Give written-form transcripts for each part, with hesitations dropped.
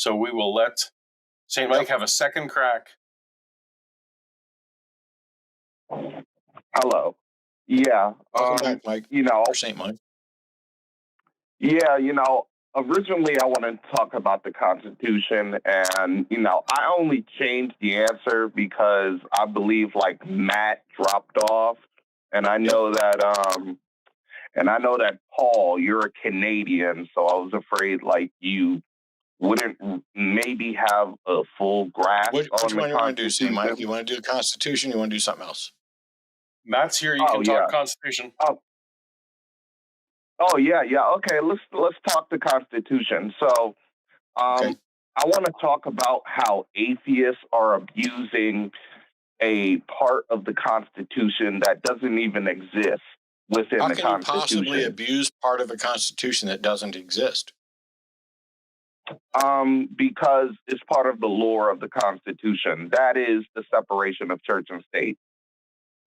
So we will let St. Mike have a second crack. Hello. Yeah. Welcome back, Mike. Or St. Mike. Yeah, originally I wanted to talk about the Constitution, and, I only changed the answer because I believe, Matt dropped off, and I know that, Paul, you're a Canadian, so I was afraid, you wouldn't maybe have a full grasp Which on the one you want to do, Constitution. St. Mike? You want to do the Constitution? You want to do something else? Matt's here. You can talk Constitution. Oh, yeah. Okay, let's talk the Constitution. So, Okay. I want to talk about how atheists are abusing a part of the Constitution that doesn't even exist within How the can you Constitution. possibly abuse part of a Constitution that doesn't exist? Because it's part of the lore of the Constitution. That is the separation of church and state.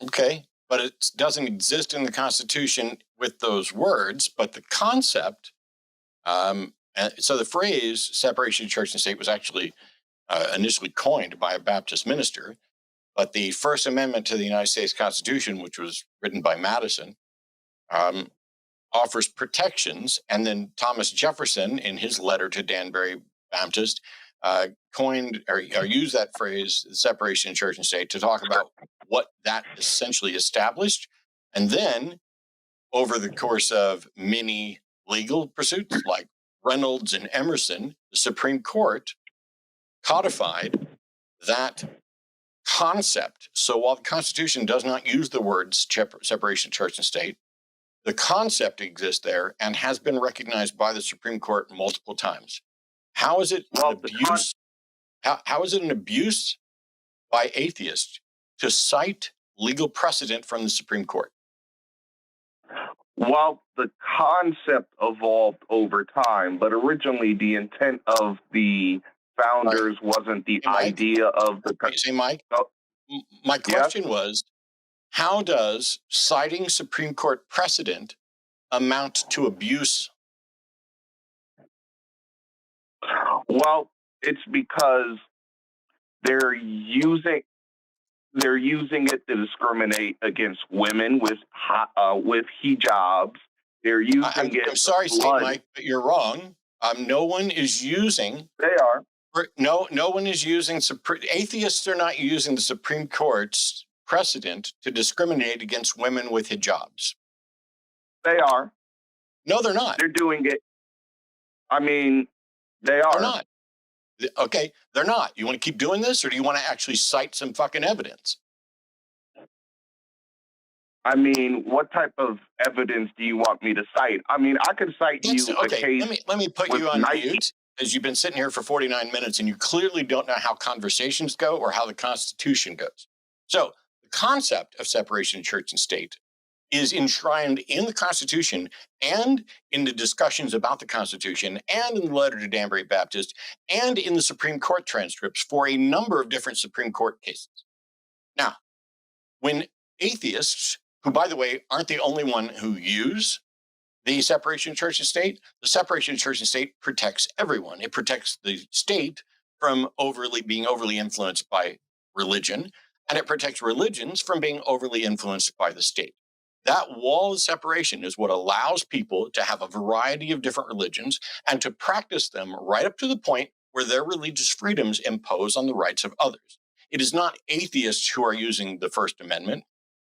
Okay, but it doesn't exist in the Constitution with those words, but the concept, so the phrase separation of church and state was actually initially coined by a Baptist minister, but the First Amendment to the United States Constitution, which was written by Madison, offers protections, and then Thomas Jefferson, in his letter to Danbury Baptist, coined or used that phrase, separation of church and state, to talk about what that essentially established. And then, over the course of many legal pursuits like Reynolds and Emerson, the Supreme Court codified that concept. So while the Constitution does not use the words separation of church and state, the concept exists there and has been recognized by the Supreme Court multiple times. How is it an abuse? How is it an abuse by atheists to cite legal precedent from the Supreme Court? Well, the concept evolved over time, but originally the intent of the founders wasn't the idea of the... Say, Mike, my question was, how does citing Supreme Court precedent amount to abuse? Well, it's because they're using it to discriminate against women with hijabs. They're using it. I'm sorry, St. Mike, but you're wrong. No one is using. They are. No one is using. Atheists are not using the Supreme Court's precedent to discriminate against women with hijabs. They are. No, they're not. They're doing it. I mean, they are. They're not. Okay, they're not. You want to keep doing this, or do you want to actually cite some fucking evidence? I mean, what type of evidence do you want me to cite? I mean, I can cite you a case. Let me put you on mute, as you've been sitting here for 49 minutes, and you clearly don't know how conversations go or how the Constitution goes. So the concept of separation of church and state is enshrined in the Constitution and in the discussions about the Constitution and in the letter to Danbury Baptist and in the Supreme Court transcripts for a number of different Supreme Court cases. Now, when atheists, who, by the way, aren't the only one who use the separation of church and state, the separation of church and state protects everyone. It protects the state from being overly influenced by religion, and it protects religions from being overly influenced by the state. That wall of separation is what allows people to have a variety of different religions and to practice them right up to the point where their religious freedoms impose on the rights of others. It is not atheists who are using the First Amendment.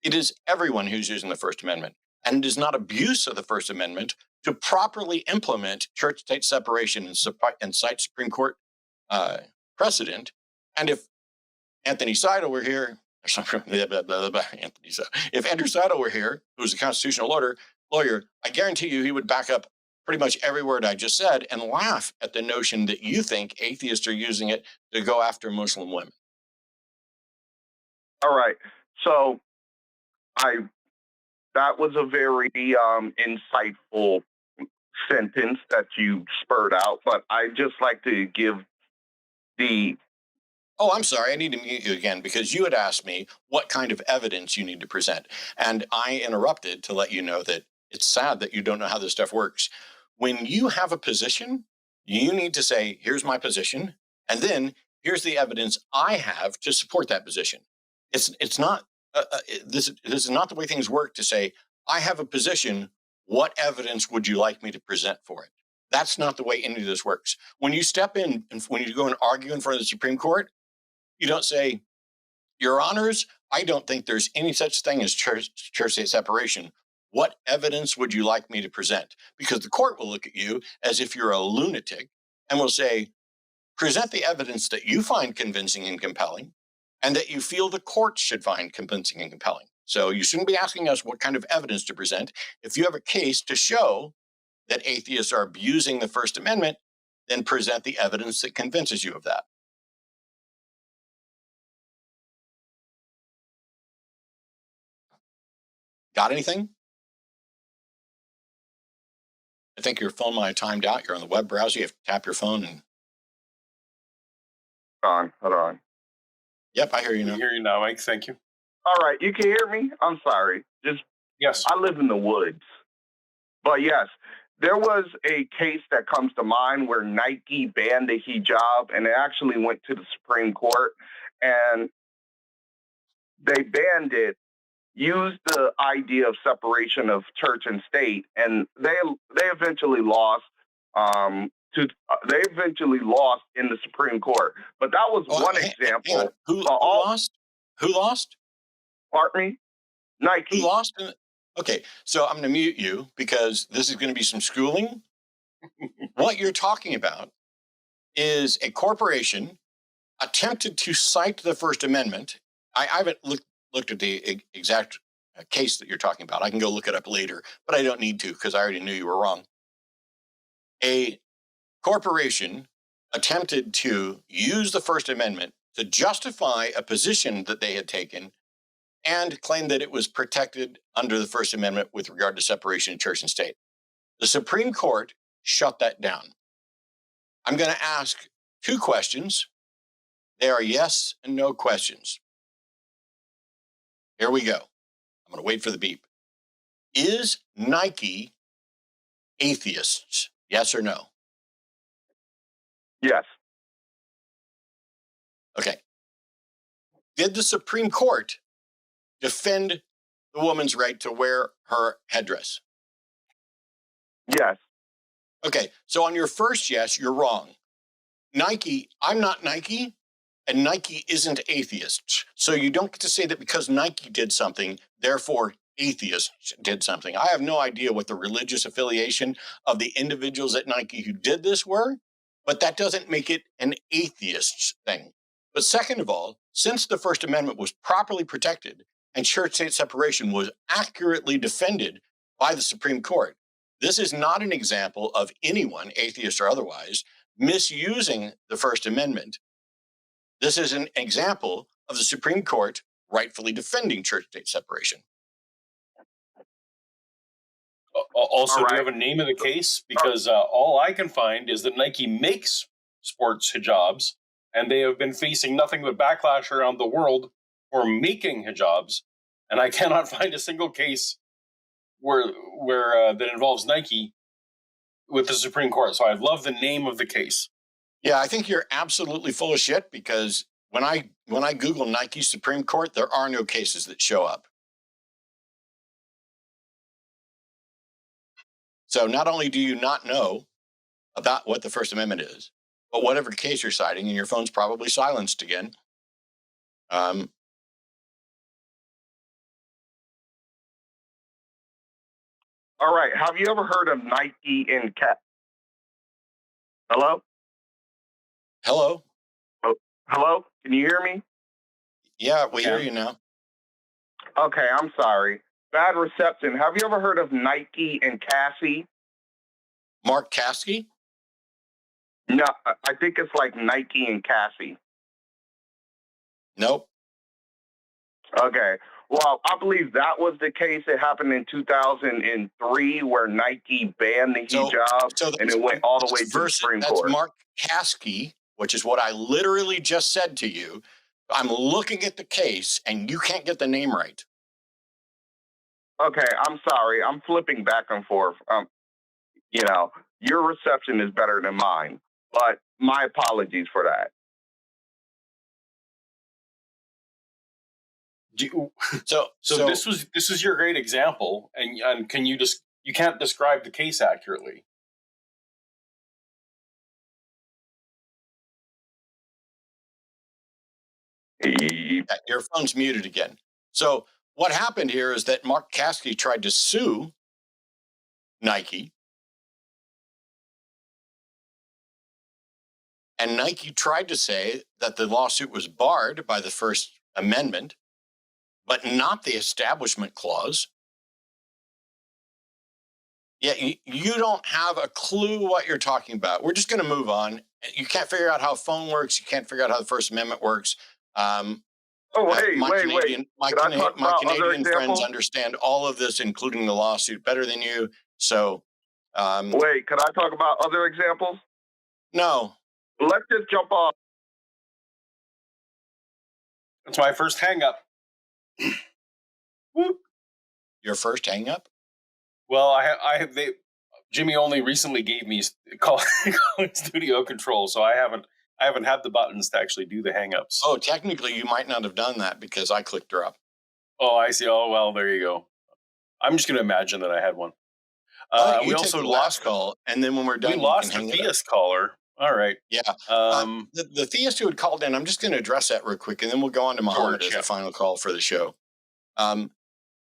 It is everyone who's using the First Amendment. And it is not abuse of the First Amendment to properly implement church-state separation and cite Supreme Court precedent. And if Anthony Seidel were here, if Andrew Seidel were here, who's a constitutional lawyer, I guarantee you he would back up pretty much every word I just said and laugh at the notion that you think atheists are using it to go after Muslim women. All right. So that was a very insightful sentence that you spurred out, but I just like to give the... Oh, I'm sorry. I need to mute you again because you had asked me what kind of evidence you need to present. And I interrupted to let you know that it's sad that you don't know how this stuff works. When you have a position, You need to say, here's my position, and then here's the evidence I have to support that position. It's not this is not the way things work to say, I have a position. What evidence would you like me to present for it? That's not the way any of this works. When you step in and when you go and argue in front of the Supreme Court, you don't say, Your Honors, I don't think there's any such thing as church-state separation. What evidence would you like me to present? Because the court will look at you as if you're a lunatic and will say, present the evidence that you find convincing and compelling and that you feel the court should find convincing and compelling. So you shouldn't be asking us what kind of evidence to present. If you have a case to show that atheists are abusing the First Amendment, then present the evidence that convinces you of that. Got anything? I think your phone might have timed out. You're on the web browser. You have to tap your phone. And Hold on. Yep, I hear you now. I hear you now, Mike. Thank you. All right, you can hear me? I'm sorry. Yes. I live in the woods. But yes, there was a case that comes to mind where Nike banned the hijab, and it actually went to the Supreme Court, and they banned it, used the idea of separation of church and state, and they eventually lost. They eventually lost in the Supreme Court. But that was one example. Who lost? Who lost? Pardon me? Nike. Who lost? Okay, so I'm going to mute you because this is going to be some schooling. What you're talking about is a corporation attempted to cite the First Amendment. I haven't looked at the exact case that you're talking about. I can go look it up later, but I don't need to because I already knew you were wrong. A corporation attempted to use the First Amendment to justify a position that they had taken and claim that it was protected under the First Amendment with regard to separation of church and state. The Supreme Court shut that down. I'm going to ask two questions. They are yes and no questions. Here we go. I'm going to wait for the beep. Is Nike atheists? Yes or no? Yes. Okay. Did the Supreme Court defend the woman's right to wear her headdress? Yes. Okay, so on your first yes, you're wrong. Nike, I'm not Nike, and Nike isn't atheists. So you don't get to say that because Nike did something, therefore atheists did something. I have no idea what the religious affiliation of the individuals at Nike who did this were, but that doesn't make it an atheist thing. But second of all, since the First Amendment was properly protected and church-state separation was accurately defended by the Supreme Court, this is not an example of anyone, atheist or otherwise, misusing the First Amendment. This is an example of the Supreme Court rightfully defending church-state separation. Also, do you have a name of the case? Because all I can find is that Nike makes sports hijabs, and they have been facing nothing but backlash around the world for making hijabs. And I cannot find a single case where that involves Nike with the Supreme Court. So I'd love the name of the case. Yeah, I think you're absolutely full of shit because when I Google Nike Supreme Court, there are no cases that show up. So not only do you not know about what the First Amendment is, but whatever case you're citing, and your phone's probably silenced again. All right. Have you ever heard of Nike in cat? Hello? Hello? Oh, hello? Can you hear me? Yeah, we hear you now. Okay, I'm sorry. Bad reception. Have you ever heard of Nike and Kasky? Mark Kasky? No, I think it's like Nike and Kasky. Nope. Okay. Well, I believe that was the case. It happened in 2003 where Nike banned the hijab, and it went all the way to the Supreme Court. That's Mark Kasky, which is what I literally just said to you. I'm looking at the case, and you can't get the name right. Okay, I'm sorry. I'm flipping back and forth. your reception is better than mine. But my apologies for that. So this is your great example, and can you just you can't describe the case accurately. Your phone's muted again. So what happened here is that Mark Kasky tried to sue Nike, and Nike tried to say that the lawsuit was barred by the First Amendment, but not the Establishment Clause. Yeah, you don't have a clue what you're talking about. We're just going to move on. You can't figure out how a phone works. You can't figure out how the First Amendment works. Wait. My Canadian friends understand all of this, including the lawsuit, better than you. So, wait, can I talk about other examples? No. Let's just jump off. That's my first hang up. Whoop. Your first hang up? Well, Jimmy only recently gave me calling studio control, so I haven't had the buttons to actually do the hang-ups. Oh, technically, you might not have done that because I clicked her up. Oh, I see. Oh, well, there you go. I'm just going to imagine that I had one. We also lost call, and then when we're done, we lost a theist caller. All right. Yeah. The theist who had called in, I'm just going to address that real quick, and then we'll go on to Muhammad as the final call for the show.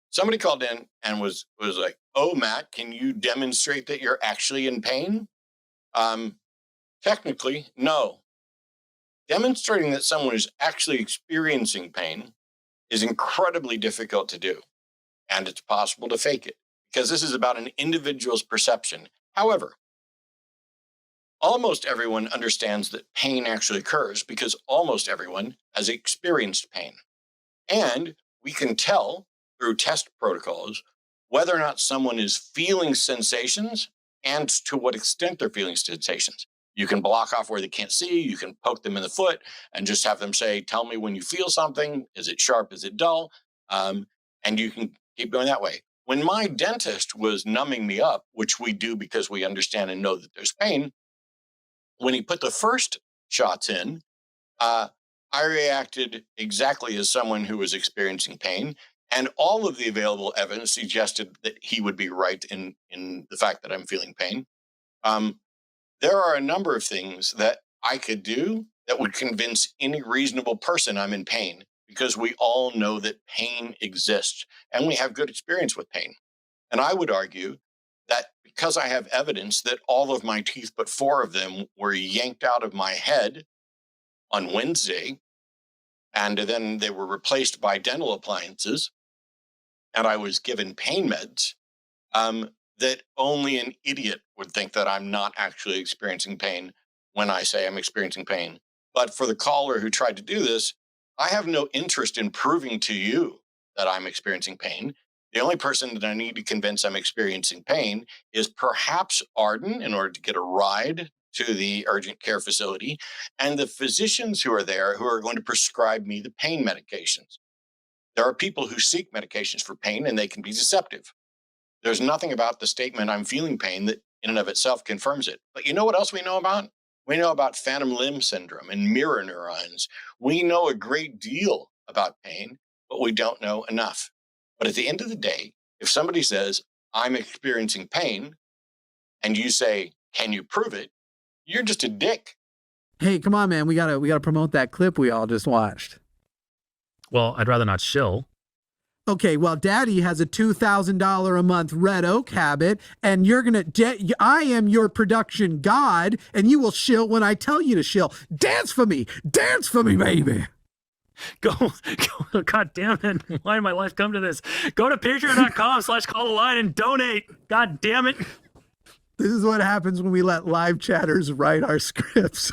Somebody called in and was like, "Oh, Matt, can you demonstrate that you're actually in pain?" Technically, no. Demonstrating that someone is actually experiencing pain is incredibly difficult to do, and it's possible to fake it because this is about an individual's perception. However, almost everyone understands that pain actually occurs because almost everyone has experienced pain. And we can tell through test protocols whether or not someone is feeling sensations and to what extent they're feeling sensations. You can block off where they can't see. You can poke them in the foot and just have them say, "Tell me when you feel something. Is it sharp? Is it dull?" And you can keep going that way. When my dentist was numbing me up, which we do because we understand and know that there's pain, when he put the first shots in, I reacted exactly as someone who was experiencing pain. And all of the available evidence suggested that he would be right in the fact that I'm feeling pain. There are a number of things that I could do that would convince any reasonable person I'm in pain, because we all know that pain exists and we have good experience with pain. And I would argue that because I have evidence that all of my teeth, but 4 of them, were yanked out of my head on Wednesday, and then they were replaced by dental appliances, and I was given pain meds, that only an idiot would think that I'm not actually experiencing pain when I say I'm experiencing pain. But for the caller who tried to do this, I have no interest in proving to you that I'm experiencing pain. The only person that I need to convince I'm experiencing pain is perhaps Arden in order to get a ride to the urgent care facility, and the physicians who are there who are going to prescribe me the pain medications. There are people who seek medications for pain, and they can be deceptive. There's nothing about the statement "I'm feeling pain" that in and of itself confirms it. But you know what else we know about? We know about phantom limb syndrome and mirror neurons. We know a great deal about pain, but we don't know enough. But at the end of the day, if somebody says, "I'm experiencing pain," and you say, "Can you prove it?" you're just a dick. Hey, come on, man. We gotta promote that clip we all just watched. Well, I'd rather not shill. Okay, well, Daddy has a $2,000 a month Red Oak habit, and I am your production god, and you will shill when I tell you to shill. Dance for me, baby. Go, God damn it. Why did my life come to this? Go to patreon.com/call-the-line and donate. God damn it. This is what happens when we let live chatters write our scripts.